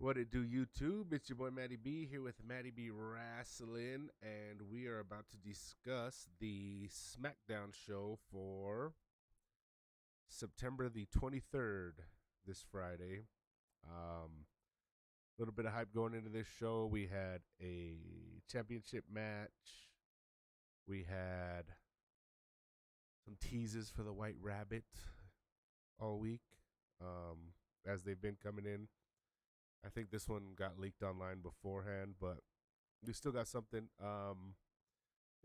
What it do, YouTube? It's your boy Matty B here with Matty B Wrestling, and we are about to discuss the SmackDown show for September the 23rd, this Friday. A little bit of hype going into this show. We had a championship match. We had some teases for the White Rabbit all week as they've been coming in. I think this one got leaked online beforehand, but we still got something.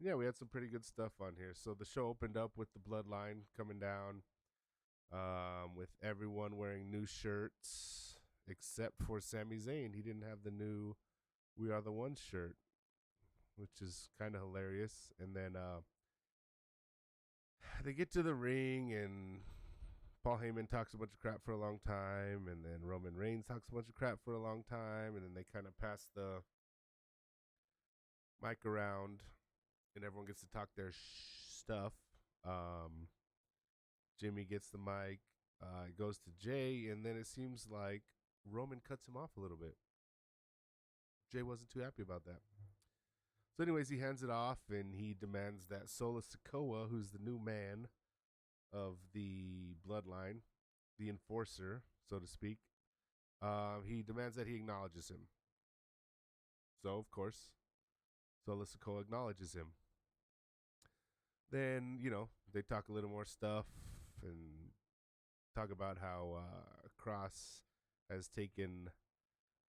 Yeah, we had some pretty good stuff on here. So the show opened up with the Bloodline coming down, with everyone wearing new shirts except for Sami Zayn. He didn't have the new "We Are the One" shirt, which is kind of hilarious. And then they get to the ring, and Paul Heyman talks a bunch of crap for a long time, and then Roman Reigns talks a bunch of crap for a long time, and then they kind of pass the mic around, and everyone gets to talk their stuff. Jimmy gets the mic, it goes to Jay, and then it seems like Roman cuts him off a little bit. Jay wasn't too happy about that. So anyways, he hands it off, and he demands that Solo Sikoa, who's the new man of the Bloodline, the enforcer, so to speak, he demands that he acknowledges him. So, of course, Solo Sikoa acknowledges him. Then, they talk a little more stuff and talk about how Cross has taken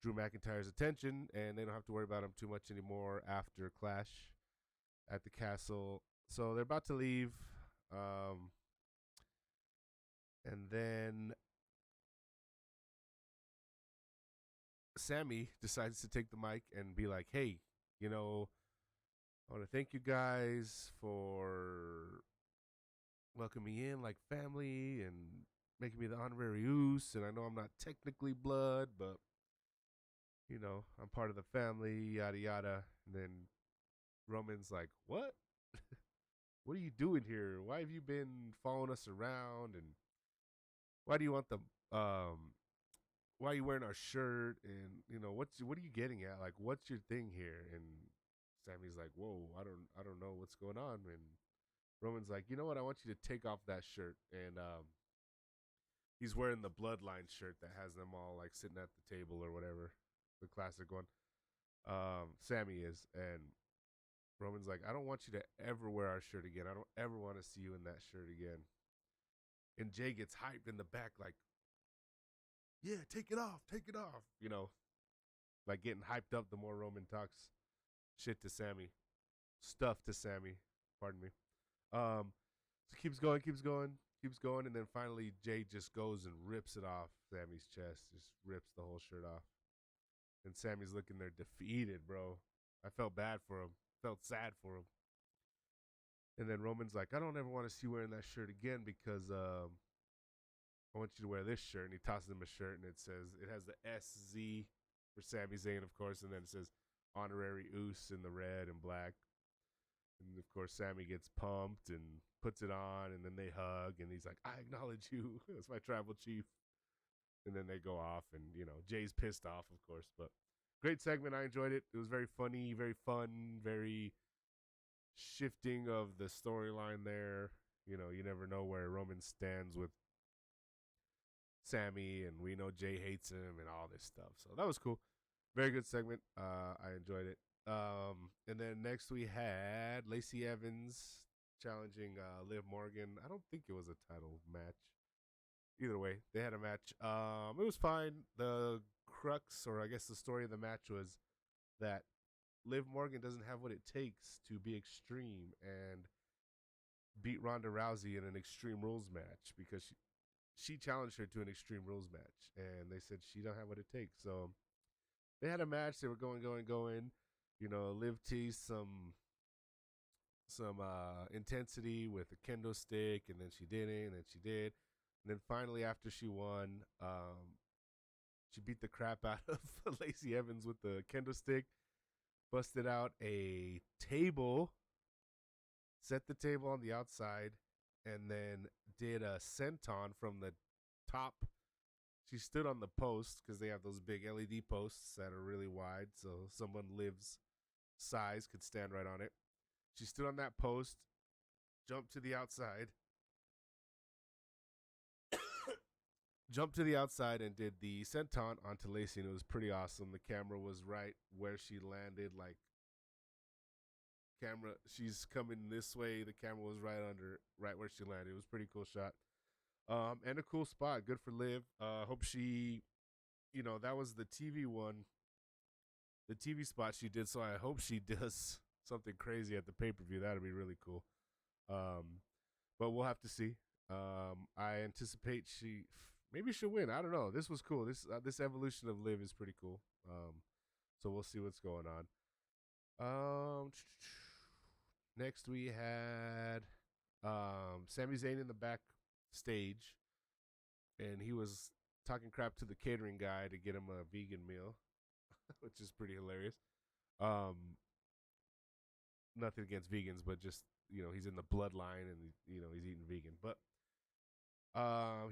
Drew McIntyre's attention, and they don't have to worry about him too much anymore after Clash at the castle. So they're about to leave. And then Sammy decides to take the mic and be like, hey, I want to thank you guys for welcoming me in like family and making me the honorary Uce. And I know I'm not technically blood, but, I'm part of the family, yada, yada. And then Roman's like, what? What are you doing here? Why have you been following us around? And why do you want why are you wearing our shirt? And what are you getting at? Like, what's your thing here? And Sammy's like, whoa, I don't know what's going on. And Roman's like, you know what? I want you to take off that shirt. And he's wearing the Bloodline shirt that has them all like sitting at the table or whatever, the classic one. Sammy is, and Roman's like, I don't want you to ever wear our shirt again. I don't ever want to see you in that shirt again. And Jay gets hyped in the back, like, yeah, take it off, like getting hyped up the more Roman talks shit to Sammy, stuff to Sammy, pardon me. So keeps going, and then finally Jay just goes and rips it off Sammy's chest, just rips the whole shirt off. And Sammy's looking there defeated, bro. I felt bad for him, felt sad for him. And then Roman's like, I don't ever want to see you wearing that shirt again because I want you to wear this shirt. And he tosses him a shirt, and it has the SZ for Sami Zayn, of course, and then it says honorary Uce in the red and black. And of course, Sammy gets pumped and puts it on, and then they hug, and he's like, I acknowledge you as my tribal chief. And then they go off, and Jay's pissed off, of course. But great segment. I enjoyed it. It was very funny, very fun, very shifting of the storyline there. You never know where Roman stands with Sammy, and we know Jay hates him and all this stuff. So that was cool. Very good segment. I enjoyed it. And then next we had Lacey Evans challenging Liv Morgan. I don't think it was a title match. Either way, they had a match. It was fine. The crux, or I guess the story of the match, was that Liv Morgan doesn't have what it takes to be extreme and beat Ronda Rousey in an Extreme Rules match, because she challenged her to an Extreme Rules match, and they said she don't have what it takes. So they had a match. They were going. Liv teased some intensity with a kendo stick, and then she didn't, and then she did. And then finally, after she won, she beat the crap out of Lacey Evans with the kendo stick, busted out a table, set the table on the outside, and then did a senton from the top. She stood on the post because they have those big LED posts that are really wide, so someone lives size could stand right on it. She stood on that post, jumped to the outside, jumped to the outside, and did the senton onto Lacey, and it was pretty awesome. The camera was right where she landed, like camera. She's coming this way. The camera was right where she landed. It was a pretty cool shot. And a cool spot. Good for Liv. Hope she, that was the TV one, the TV spot she did. So I hope she does something crazy at the pay per view. That'd be really cool. But we'll have to see. I anticipate maybe she'll win. I don't know. This was cool. This evolution of Liv is pretty cool. So we'll see what's going on. Next we had Sami Zayn in the backstage, and he was talking crap to the catering guy to get him a vegan meal, which is pretty hilarious. Nothing against vegans, but just he's in the bloodline, and he's eating vegan. But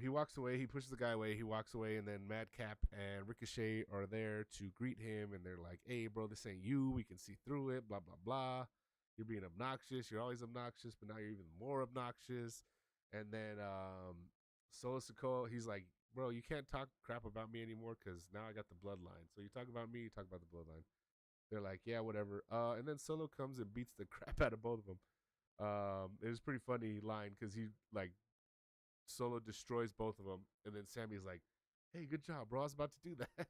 he walks away. He pushes the guy away. He walks away, and then Madcap and Ricochet are there to greet him, and they're like, "Hey, bro, this ain't you. We can see through it. Blah blah blah. You're being obnoxious. You're always obnoxious, but now you're even more obnoxious." And then Solo Sikoa, he's like, "Bro, you can't talk crap about me anymore because now I got the bloodline. So you talk about me, you talk about the bloodline." They're like, "Yeah, whatever." And then Solo comes and beats the crap out of both of them. It was a pretty funny line because he Solo destroys both of them, and then Sammy's like, "Hey, good job, bro. I was about to do that."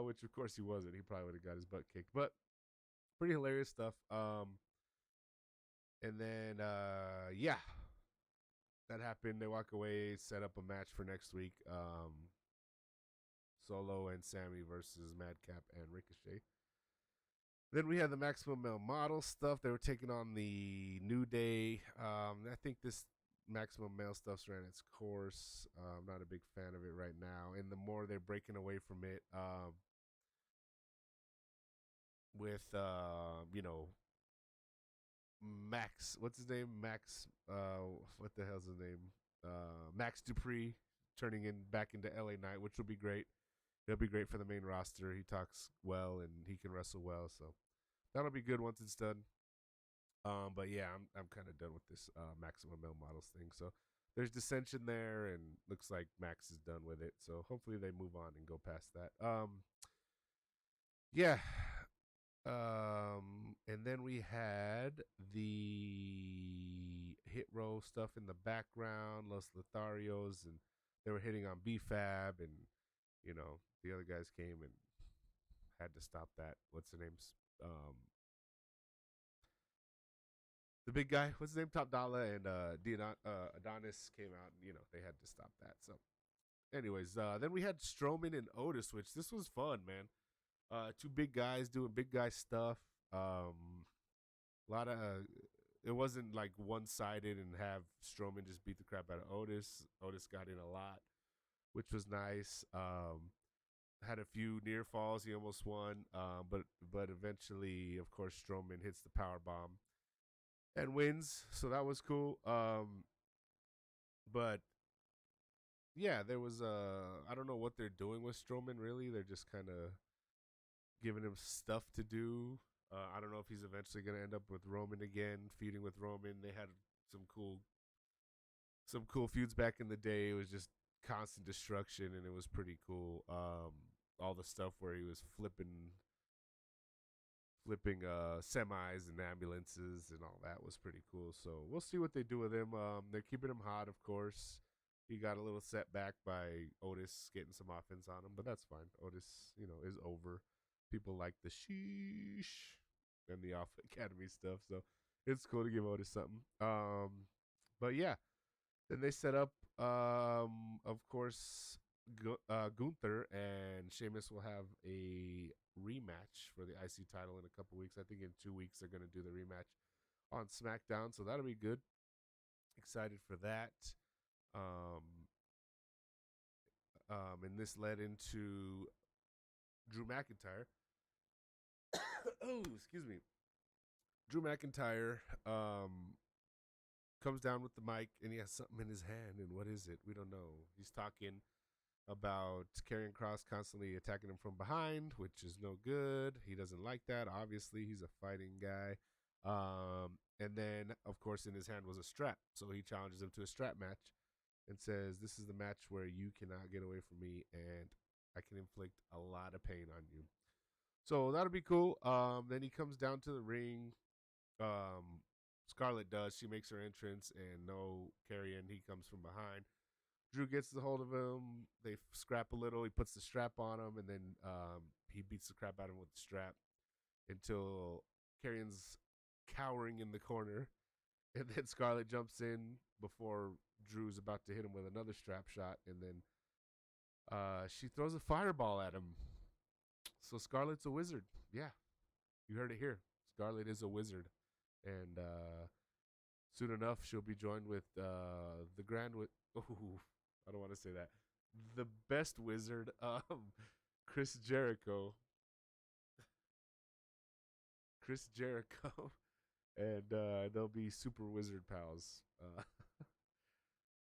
Which of course he wasn't. He probably would have got his butt kicked. But pretty hilarious stuff. And then yeah, that happened. They walk away, set up a match for next week. Solo and Sammy versus Madcap and Ricochet. Then we had the Maximum Male Model stuff. They were taking on the New Day. I think this Maximum Male stuff's ran its course. I'm not a big fan of it right now. And the more they're breaking away from it, with Max, what's his name? Max, what the hell's his name? Max Dupree turning back into LA Knight, which will be great. It'll be great for the main roster. He talks well and he can wrestle well, so that'll be good once it's done. But yeah, I'm kind of done with this Maximum Male Models thing. So there's dissension there, and looks like Max is done with it. So hopefully they move on and go past that. Yeah. And then we had the Hit Row stuff in the background, Los Lotharios, and they were hitting on BFAB, and the other guys came and had to stop that. What's the name's the big guy? What's his name? Top Dollar and Adonis came out, and they had to stop that. So, anyways, then we had Strowman and Otis, which this was fun, man. Two big guys doing big guy stuff. A lot of it wasn't like one-sided and have Strowman just beat the crap out of Otis. Otis got in a lot, which was nice. Had a few near falls. He almost won, but eventually, of course, Strowman hits the power bomb and wins. So that was cool. But yeah, there was I don't know what they're doing with Strowman. Really, they're just kind of giving him stuff to do. I don't know if he's eventually going to end up with Roman again, feuding with Roman. They had some cool feuds back in the day. It was just constant destruction, and it was pretty cool. All the stuff where he was flipping semis and ambulances and all that was pretty cool. So we'll see what they do with him. They're keeping him hot, of course. He got a little setback by Otis getting some offense on him, but that's fine. Otis, is over. People like the sheesh and the Alpha Academy stuff, so it's cool to give Otis something. But yeah, then they set up, of course, Gunther and Sheamus will have a rematch for the IC title in a couple weeks. I think in 2 weeks they're going to do the rematch on SmackDown, so that'll be good. Excited for that. And this led into Drew McIntyre. Oh, excuse me. Drew McIntyre comes down with the mic, and he has something in his hand. And what is it? We don't know. He's talking. about Karrion Kross constantly attacking him from behind, which is no good. He doesn't like that. Obviously, he's a fighting guy. And then, of course, in his hand was a strap. So he challenges him to a strap match and says, "This is the match where you cannot get away from me, and I can inflict a lot of pain on you." So that'll be cool. Then he comes down to the ring. Um, Scarlett does. She makes her entrance, and no Karrion. He comes from behind. Drew gets the hold of him. They scrap a little. He puts the strap on him, and then he beats the crap out of him with the strap until Karrion's cowering in the corner. And then Scarlett jumps in before Drew's about to hit him with another strap shot. And then she throws a fireball at him. So Scarlett's a wizard. Yeah, you heard it here. Scarlett is a wizard. And soon enough, she'll be joined with the Grand Ooh, I don't want to say that. The best wizard, Chris Jericho. Chris Jericho. And they'll be super wizard pals.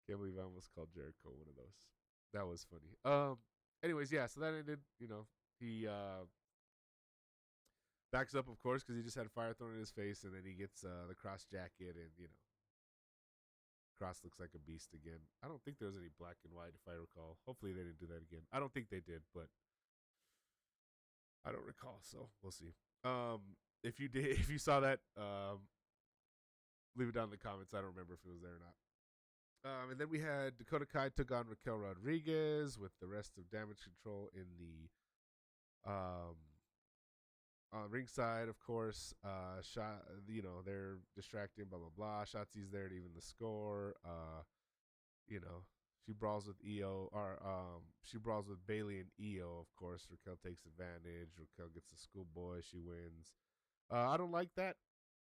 Can't believe I almost called Jericho one of those. That was funny. Anyways, yeah, so that ended, he backs up, of course, because he just had fire thrown in his face, and then he gets the cross jacket, and, Cross looks like a beast again. I don't think there was any black and white, if I recall. Hopefully they didn't do that again. I don't think they did, but I don't recall, so we'll see. If you did, if you saw that, leave it down in the comments. I don't remember if it was there or not. And then we had Dakota Kai took on Raquel Rodriguez with the rest of Damage Control in the on ringside, of course. They're distracting, blah blah blah. Shotzi's there to even the score. She brawls with EO, or she brawls with Bailey and EO. Of course, Raquel takes advantage. Raquel gets the schoolboy. She wins. I don't like that.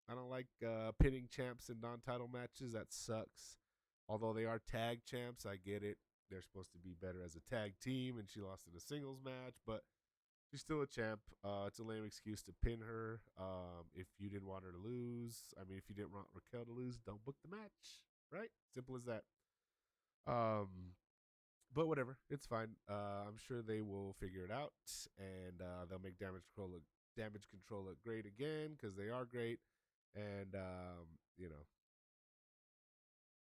I don't like pinning champs in non-title matches. That sucks. Although they are tag champs, I get it. They're supposed to be better as a tag team, and she lost in a singles match, but she's still a champ. It's a lame excuse to pin her. If you didn't want her to lose, if you didn't want Raquel to lose, don't book the match. Right? Simple as that. But whatever, it's fine. I'm sure they will figure it out, and they'll make Damage Control look great again because they are great, and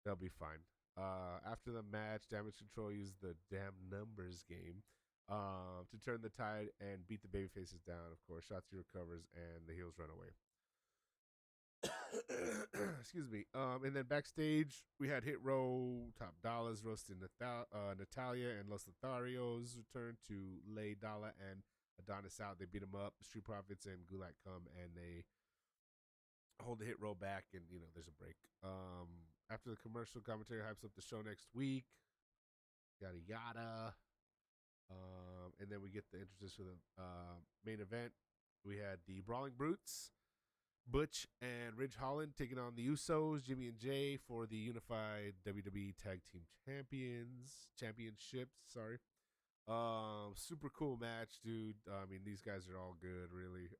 they'll be fine. After the match, Damage Control used the damn numbers game to turn the tide and beat the babyfaces down. Of course, Shotzi recovers and the heels run away. Excuse me. And then backstage, we had Hit Row, Top Dollars roasting Natalia, and Los Lotharios return to lay Dalla and Adonis out. They beat them up. Street Profits and Gulak come, and they hold the Hit Row back, and there's a break. After the commercial, commentary hypes up the show next week. Yada yada. And then we get the entrances for the main event. We had the Brawling Brutes, Butch and Ridge Holland taking on the Usos, Jimmy and Jay for the Unified WWE Tag Team Championships. Sorry. Super cool match, dude. These guys are all good, really.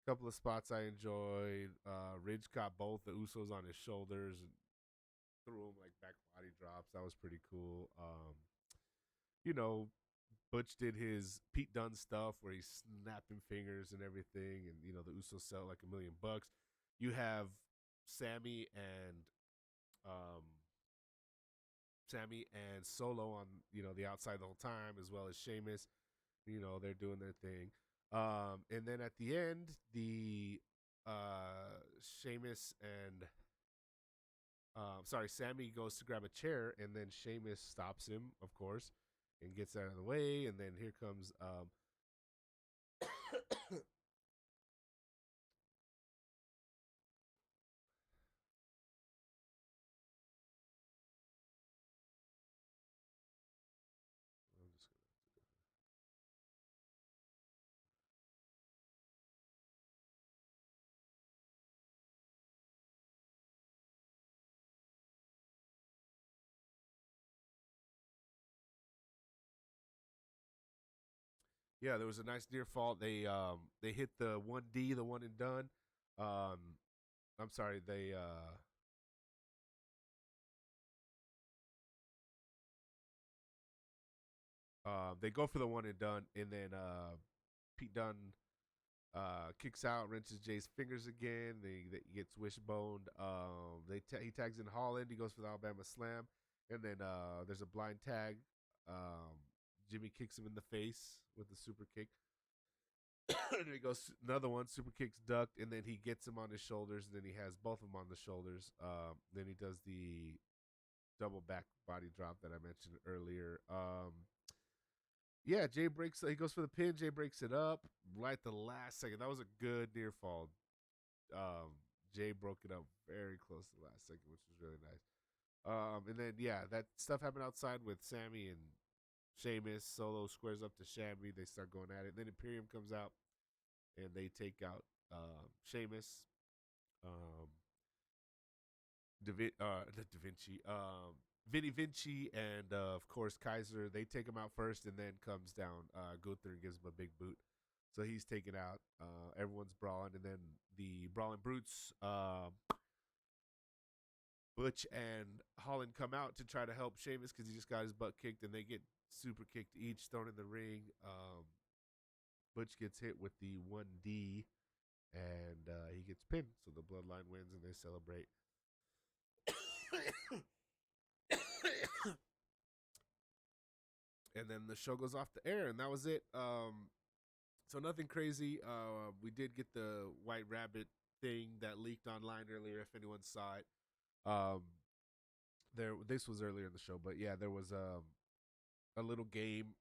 Couple of spots I enjoyed. Ridge caught both the Usos on his shoulders and threw them like back body drops. That was pretty cool. Butch did his Pete Dunne stuff where he's snapping fingers and everything, and the Usos sell like $1 million. You have Sammy and Solo on the outside the whole time, as well as Sheamus. They're doing their thing. And then at the end, the Sammy goes to grab a chair, and then Sheamus stops him, of course, and gets out of the way. And then here comes yeah, there was a nice near fall. They hit the 1D, the one and done. I'm sorry, they They go for the one and done, and then Pete Dunne kicks out, wrenches Jay's fingers again. He gets wishboned. He tags in Holland. He goes for the Alabama Slam, and then there's a blind tag. Jimmy kicks him in the face with the super kick. And he goes another one, super kicks ducked, and then he gets him on his shoulders, and then he has both of them on the shoulders. Then he does the double back body drop that I mentioned earlier. Yeah, Jay breaks. He goes for the pin. Jay breaks it up right at the last second. That was a good near fall. Jay broke it up very close to the last second, which was really nice. And then yeah, that stuff happened outside with Sammy and Sheamus. Solo squares up to Shammy. They start going at it. Then Imperium comes out and they take out Sheamus, um, Da Vinci, Vinny Vinci, and of course Kaiser. They take him out first, and then comes down Gunther and gives him a big boot. So he's taken out. Everyone's brawling, and then the Brawling Brutes, Butch and Holland, come out to try to help Sheamus because he just got his butt kicked, and they get super kicked each, thrown in the ring. Butch gets hit with the 1D, and he gets pinned. So the Bloodline wins, and they celebrate. And then the show goes off the air, and that was it. So nothing crazy. We did get the White Rabbit thing that leaked online earlier. If anyone saw it, this was earlier in the show, but yeah, there was a little game.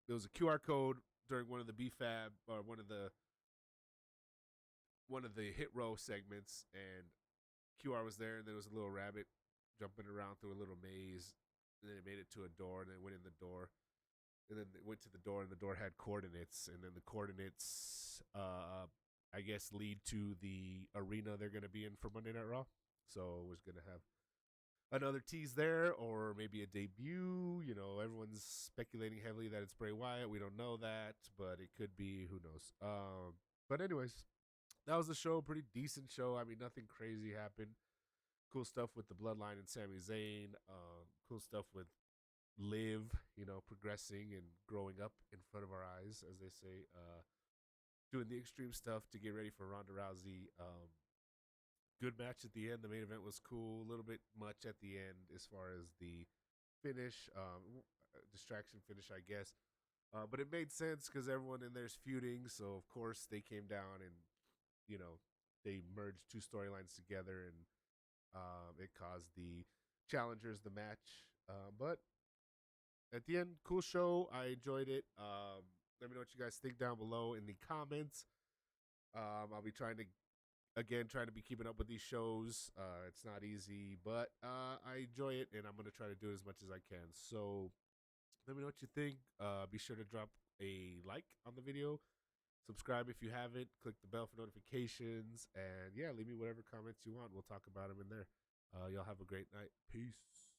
There was a QR code during one of the BFAB or one of the hit row segments, and QR was there, and there was a little rabbit jumping around through a little maze, and then it made it to a door, and then it went in the door. And then it went to the door, and the door had coordinates, and then the coordinates, I guess, lead to the arena they're going to be in for Monday Night Raw. So we're going to have another tease there, or maybe a debut. You know, everyone's speculating heavily that it's Bray Wyatt. We don't know that, but it could be. Who knows? But anyways, that was the show. Pretty decent show. I mean, nothing crazy happened. Cool stuff with the Bloodline and Sami Zayn. Cool stuff with Liv, you know, progressing and growing up in front of our eyes, as they say, doing the extreme stuff to get ready for Ronda Rousey. Good match at the end. The main event was cool. A little bit much at the end as far as the finish, distraction finish, I guess. But it made sense because everyone in there's feuding, so of course they came down and, you know, they merged two storylines together, and it caused the challengers the match. But at the end, cool show. I enjoyed it. Let me know what you guys think down below in the comments. I'll be trying to be keeping up with these shows. It's not easy, but I enjoy it, and I'm going to try to do it as much as I can. So let me know what you think. Be sure to drop a like on the video. Subscribe if you haven't. Click the bell for notifications. And yeah, leave me whatever comments you want. We'll talk about them in there. Y'all have a great night. Peace.